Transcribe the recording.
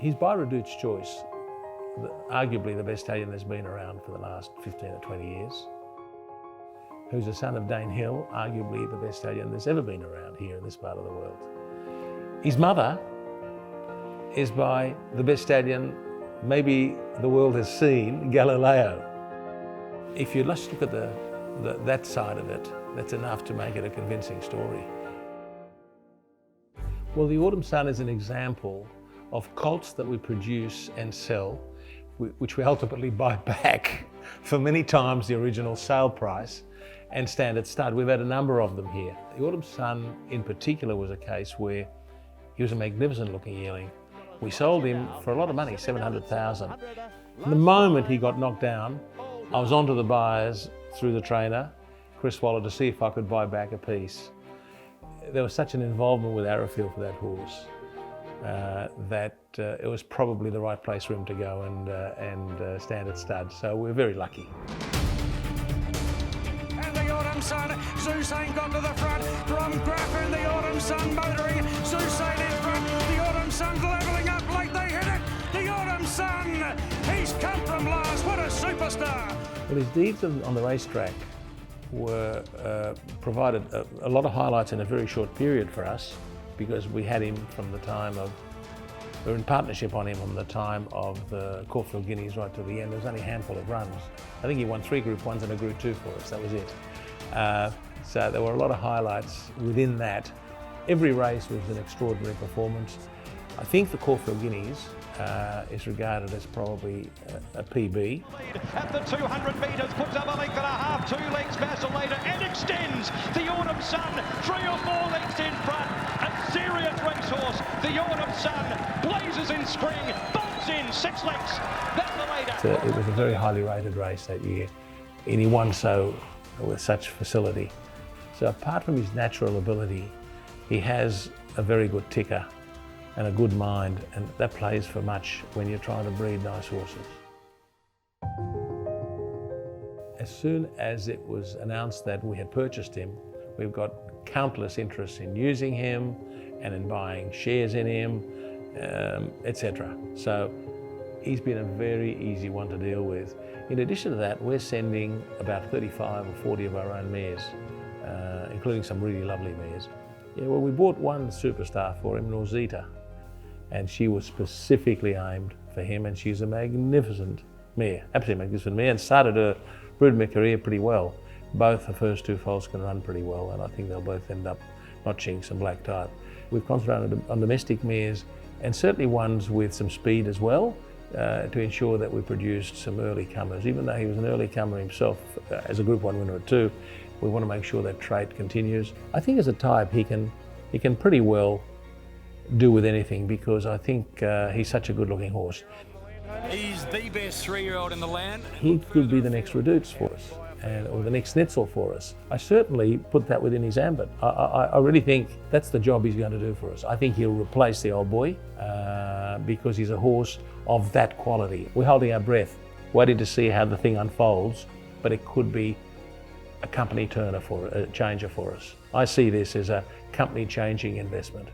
He's by Redoute's choice, arguably the best stallion that's been around for the last 15 or 20 years. Who's a son of Dane Hill, arguably the best stallion that's ever been around here in this part of the world. His mother is by the best stallion maybe the world has seen, Galileo. If you just look at that side of it, that's enough to make it a convincing story. Well, the Autumn Sun is an example of colts that we produce and sell, which we ultimately buy back for many times the original sale price, and Standard Stud. We've had a number of them here. The Autumn Sun in particular was a case where he was a magnificent looking yearling. We sold him for a lot of money, 700,000. The moment he got knocked down, I was onto the buyers through the trainer, Chris Waller, to see if I could buy back a piece. There was such an involvement with Arrowfield for that horse that it was probably the right place for him to go and Standard Stud. So we're very lucky. Autumn Sun, Zusain got to the front, from Graff and the Autumn Sun motoring, Zusain in front, the Autumn Sun's levelling up late, they hit it, the Autumn Sun, he's come from last, what a superstar! Well, his deeds on the racetrack were provided a lot of highlights in a very short period for us, because we had him from the time of, we were in partnership on him from the time of the Arrowfield Guineas right to the end. There was only a handful of runs. I think he won 3 Group 1s and a Group 2 for us, that was it. So there were a lot of highlights within that. Every race was an extraordinary performance. I think the Arrowfield Guineas is regarded as probably a PB. At the 200 metres, puts up a length and a half, 2 lengths vacillator and extends. The Autumn Sun, 3 or 4 lengths in front. A serious racehorse. The Autumn Sun blazes in spring, bolts in 6 lengths. Vacillator. It was a very highly rated race that year, and he won with such facility. So apart from his natural ability, he has a very good ticker and a good mind, and that plays for much when you're trying to breed nice horses. As soon as it was announced that we had purchased him, we've got countless interest in using him and in buying shares in him, etc. So he's been a very easy one to deal with. In addition to that, we're sending about 35 or 40 of our own mares, including some really lovely mares. Yeah, well, we bought one superstar for him, Rosita, and she was specifically aimed for him, and she's a magnificent mare, absolutely magnificent mare, and started her broodmare career pretty well. Both the first 2 foals can run pretty well, and I think they'll both end up notching some black type. We've concentrated on domestic mares, and certainly ones with some speed as well, to ensure that we produced some early comers. Even though he was an early comer himself, as a Group 1 winner at 2, we want to make sure that trait continues. I think as a type he can pretty well do with anything, because I think he's such a good looking horse. He's the best 3-year-old in the land. He could be the next Redoute for us, or the next Schnitzel for us. I certainly put that within his ambit. I really think that's the job he's going to do for us. I think he'll replace the old boy because he's a horse of that quality. We're holding our breath, waiting to see how the thing unfolds, but it could be a company changer for us. I see this as a company changing investment.